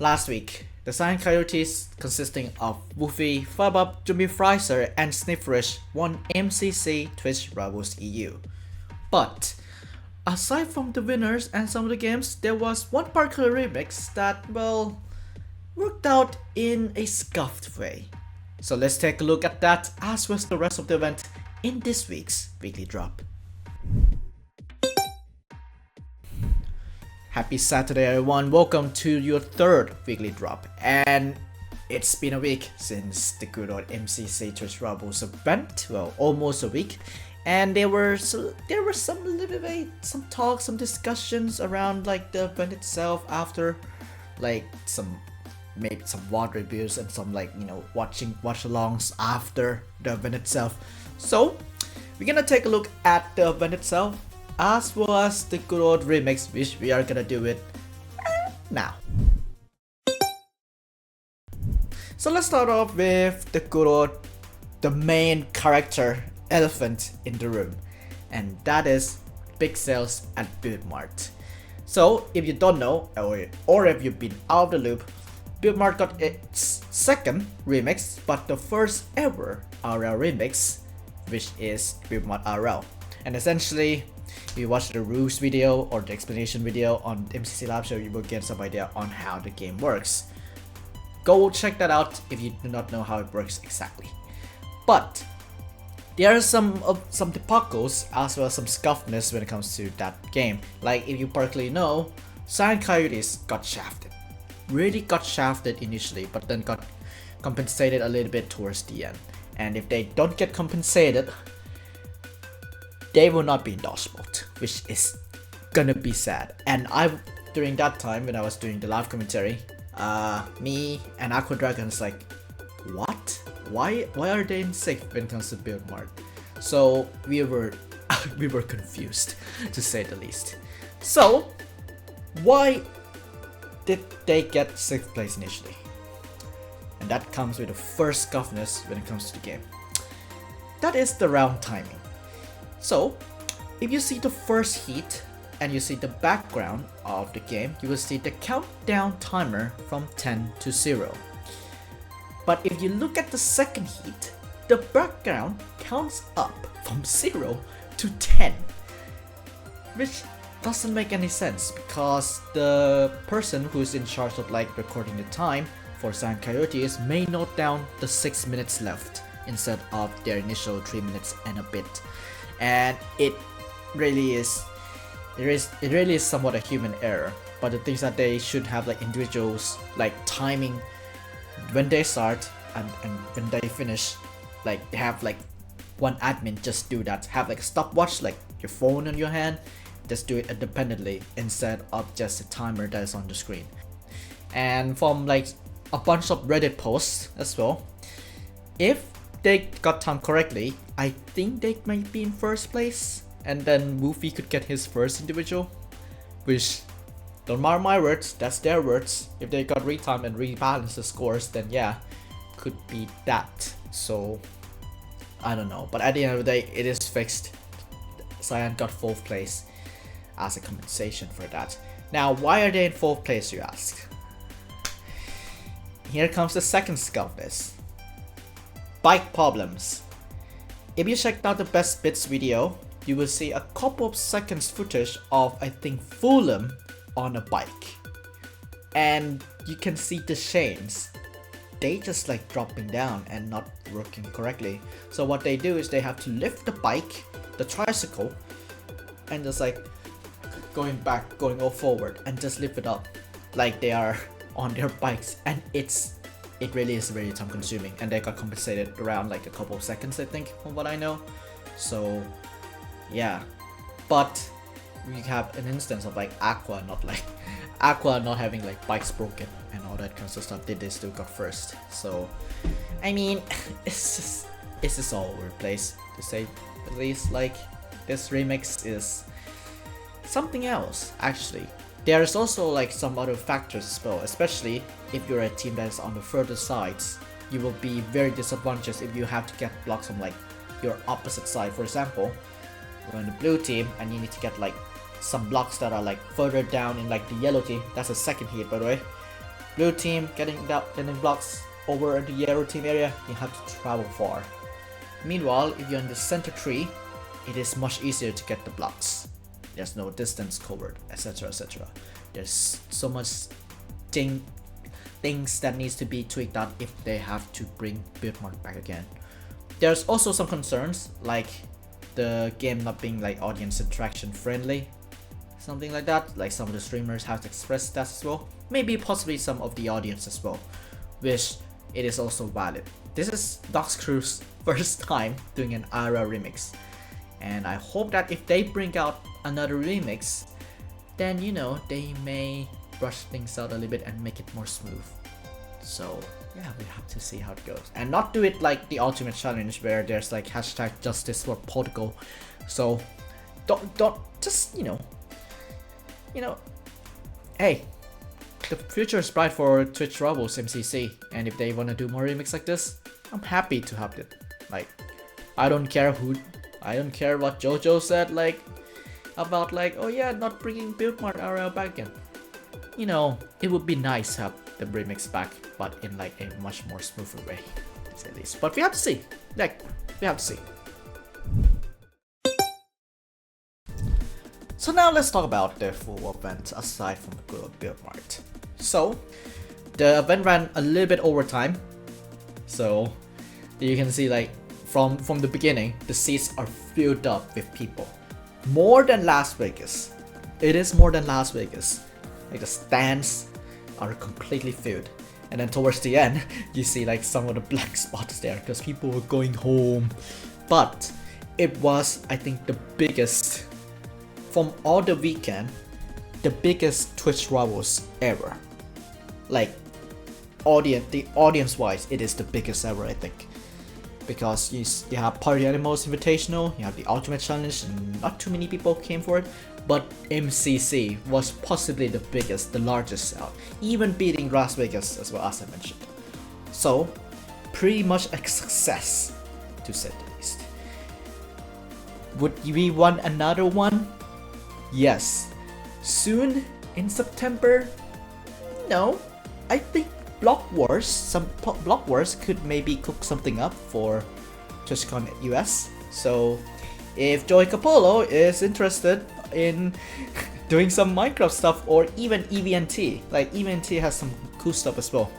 Last week, the Cyan Coyotes, consisting of Woofy, Fubup, Jumby Fraser, and Snifferish, won MCC Twitch Rivals EU. But aside from the winners and some of the games, there was one particular remix that, well, worked out in a scuffed way. So let's take a look at that as well as the rest of the event in this week's weekly drop. Happy Saturday everyone, welcome to your third weekly drop, and it's been a week since the good old MCC Twitch Rivals event, well almost a week, and there were some talks, some discussions around like the event itself after, like maybe some VOD reviews and some watch-alongs after the event itself. So we're gonna take a look at the event itself as well as the good old remix, which we are gonna do it now. So let's start off with the main character elephant in the room, and that is big sales at Build Mart. So if you don't know, or if you've been out of the loop, Build Mart got its second remix, but the first ever IRL remix, which is Build Mart IRL. And essentially, if you watch the rules video or the explanation video on MCC Live Show, you will get some idea on how the game works. Go check that out if you do not know how it works exactly. But there are some debuggles as well as some scuffness when it comes to that game. Like if you particularly know, Cyan Coyotes got shafted. Really got shafted initially, but then got compensated a little bit towards the end. And if they don't get compensated, they will not be in dodge mode, which is gonna be sad. And during that time when I was doing the live commentary, me and Aqua Dragon's like, what? Why are they in sixth when it comes to Build Mart? So we were confused, to say the least. So why did they get 6th place initially? And that comes with the first scuffness when it comes to the game. That is the round timing. So if you see the first heat and you see the background of the game, you will see the countdown timer from 10 to 0. But if you look at the second heat, the background counts up from 0 to 10, which doesn't make any sense because the person who's in charge of recording the time for Cyan Coyotes may note down the 6 minutes left instead of their initial 3 minutes and a bit. And it really is somewhat a human error. But the things that they should have individuals timing when they start and when they finish, they have one admin just do that, have a stopwatch your phone in your hand, just do it independently instead of just a timer that is on the screen. And from a bunch of Reddit posts as well, if they got timed correctly, I think they might be in first place, and then Woofy could get his first individual, which, don't mark my words, that's their words. If they got retimed and rebalanced the scores, then yeah, could be that. So I don't know, but at the end of the day, it is fixed. Cyan got 4th place as a compensation for that. Now, why are they in 4th place, you ask? Here comes the second scuffness. Bike problems. If you checked out the best bits video, you will see a couple of seconds footage of, I think, Fulham on a bike, and you can see the chains. They just dropping down and not working correctly. So what they do is they have to lift the bike, the tricycle, and just going back, going all forward, and just lift it up like they are on their bikes, and it really is very time consuming, and they got compensated around a couple of seconds, I think, from what I know. So yeah, but we have an instance of Aqua not having bikes broken and all that kind of stuff. They still got first. So I mean, it's just all over the place, to say the least. This remix is something else actually. There is also some other factors as well, especially if you're a team that is on the further sides. You will be very disadvantaged if you have to get blocks from your opposite side. For example, you're on the blue team and you need to get some blocks that are further down in the yellow team. That's a second heat, by the way. Blue team getting blocks over the yellow team area, you have to travel far. Meanwhile, if you're in the center tree, it is much easier to get the blocks. There's no distance covered, etc, etc. There's so much things that needs to be tweaked out if they have to bring Build Mart back again. There's also some concerns, like the game not being like audience interaction friendly, something like that. Like some of the streamers have expressed that as well. Maybe possibly some of the audience as well, which it is also valid. This is Noxcrew's first time doing an IRL remix, and I hope that if they bring out another remix, then you know, they may brush things out a little bit and make it more smooth. So yeah, we have to see how it goes, and not do it like the ultimate challenge where there's like hashtag justice for Portugal. So don't just you know, hey, the future is bright for Twitch Rivals MCC, and if they want to do more remix like this, I'm happy to have it. Like, I don't care what Jojo said, like about like, oh yeah, not bringing Build Mart IRL back again. You know, it would be nice to have the remix back, but in like a much more smoother way, to say the least. But we have to see. Like, we have to see. So now let's talk about the full event aside from the good old Build Mart. So the event ran a little bit over time. So you can see like from the beginning, the seats are filled up with people. More than Las Vegas. It is more than Las Vegas. Like the stands are completely filled. And then towards the end, you see like some of the black spots there because people were going home. But it was, I think, the biggest from all the weekend, the biggest Twitch Rivals ever. Like audience wise, it is the biggest ever, I think. Because you have Party Animals Invitational, you have the Ultimate Challenge, and not too many people came for it. But MCC was possibly the biggest, the largest out, even beating Las Vegas as well, as I mentioned. So, pretty much a success, to say the least. Would we want another one? Yes. Soon in September? No. I think Block Wars could maybe cook something up for TwitchCon US. So if Duechayapol is interested in doing some Minecraft stuff, or even EVNT, like EVNT has some cool stuff as well.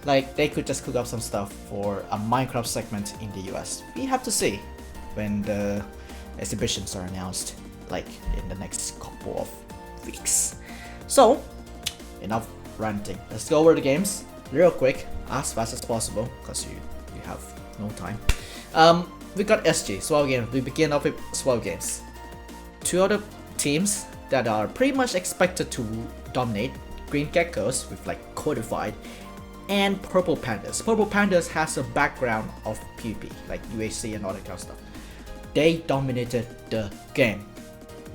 Like they could just cook up some stuff for a Minecraft segment in the US. We have to see when the exhibitions are announced, like in the next couple of weeks. So enough ranting. Let's go over the games real quick, as fast as possible, because you have no time. We got SG, Swell Games. We begin off with Swell Games. Two other teams that are pretty much expected to dominate: Green Geckos with like Codified, and Purple Pandas. Purple Pandas has a background of PvP, like UHC and all that kind of stuff. They dominated the game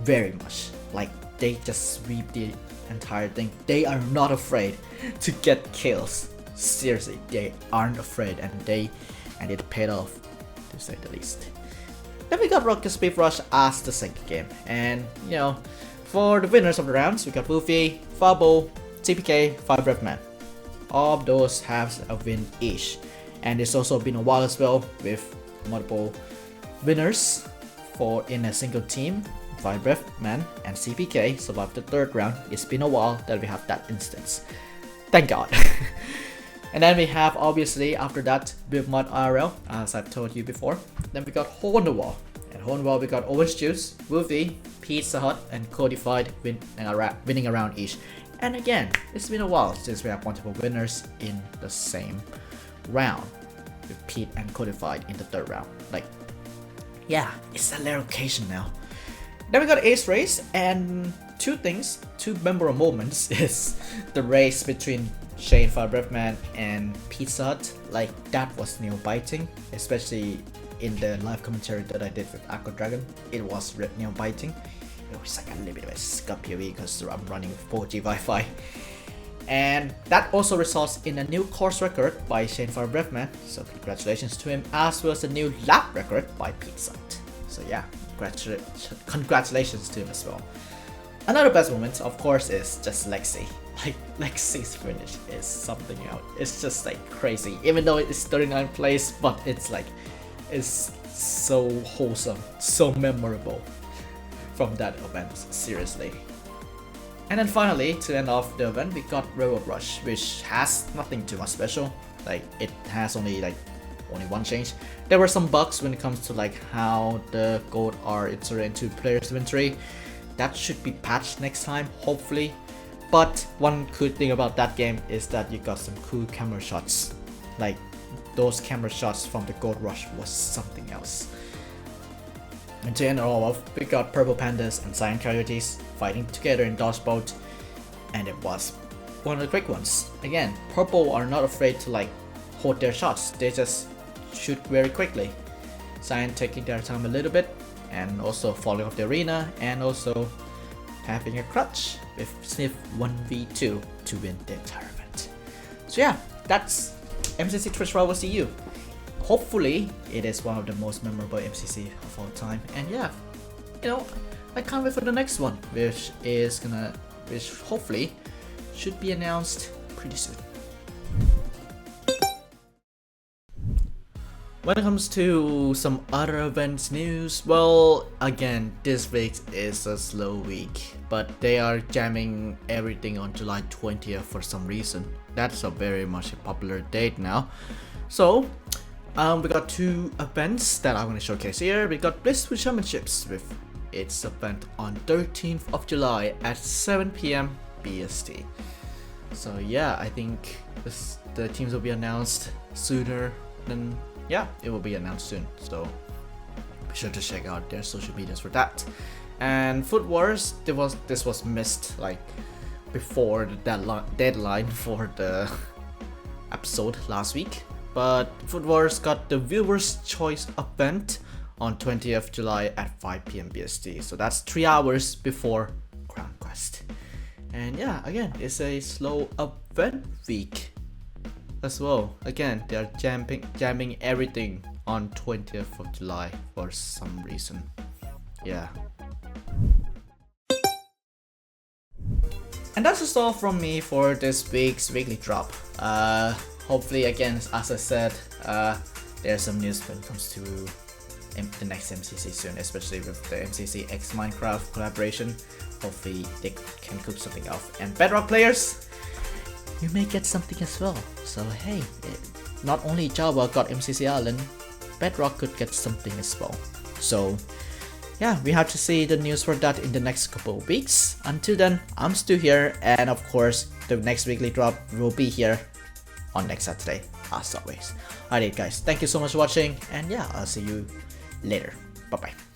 very much. Like they just sweep the entire thing. They are not afraid to get kills. Seriously, they aren't afraid, and it paid off, to say the least. Then we got Rocket Speed Rush as the second game, and you know, for the winners of the rounds, we got Woofy, Fabo, TPK, 5RevMan. All of those have a win each, and it's also been a while as well with multiple winners for in a single team. 5RevMan and CPK survived the third round. It's been a while that we have that instance. Thank God. And then we have, obviously, after that, Build Mart IRL, as I've told you before. Then we got Hole in the Wall. And Hole in the Wall, we got Orange Juice, Woofy, PeteZahHutt, and Codified winning a round each. And again, it's been a while since we have multiple winners in the same round, with Pete and Codified in the third round. Like, yeah, it's a rare occasion now. Then we got Ace Race, and two memorable moments is the race between Shane 5RevMan and PeteZahHutt. Like, that was nail-biting, especially in the live commentary that I did with Aqua Dragon. It was nail-biting. It was like a little bit of a scum POE because I'm running 4G Wi-Fi. And that also results in a new course record by Shane 5RevMan, so congratulations to him, as well as a new lap record by PeteZahHutt. So yeah, congratulations to him as well. Another best moment, of course, is just Lexi. Like, Lexi's finish is something else. It's just like crazy. Even though it's 39th place, but it's like, it's so wholesome, so memorable from that event, seriously. And then finally, to end off the event, we got Robo Brush, which has nothing too much special. Like, it has only one change. There were some bugs when it comes to like how the gold are inserted into players' inventory. That should be patched next time, hopefully. But one cool thing about that game is that you got some cool camera shots. Like, those camera shots from the gold rush was something else. And to end it all off, we got Purple Pandas and Cyan Coyotes fighting together in dodgeball, and it was one of the quick ones. Again, Purple are not afraid to like hold their shots, they just shoot very quickly. Cyan taking their time a little bit, and also falling off the arena, and also having a clutch with Sniff 1v2 to win the entire event. So yeah, that's MCC Twitch Rivals EU. Hopefully, it is one of the most memorable MCC of all time, and yeah, you know, I can't wait for the next one, which hopefully should be announced pretty soon. When it comes to some other events news, well, again, this week is a slow week, but they are jamming everything on July 20th for some reason. That's a very much a popular date now. So, we got two events that I'm going to showcase here. We got Blizzard Championships with its event on 13th of July at 7 PM BST. So yeah, I think the teams will be announced sooner than, yeah, it will be announced soon. So be sure to check out their social medias for that. And Food Wars, this was missed like before the deadline for the episode last week. But Food Wars got the Viewers' Choice event on 20th July at 5 PM BST. So that's 3 hours before Crown Quest. And yeah, again, it's a slow event week as well. Again, they are jamming everything on 20th of July for some reason. Yeah. And that's just all from me for this week's weekly drop. Hopefully, again, as I said, there's some news when it comes to the next MCC soon, especially with the MCC X Minecraft collaboration. Hopefully they can cook something up. And Bedrock players, you may get something as well. So hey, not only Java got MCC Island, Bedrock could get something as well. So yeah, we have to see the news for that in the next couple of weeks. Until then, I'm Stu here, and of course, the next weekly drop will be here on next Saturday, as always. Alright guys, thank you so much for watching, and yeah, I'll see you later. Bye bye.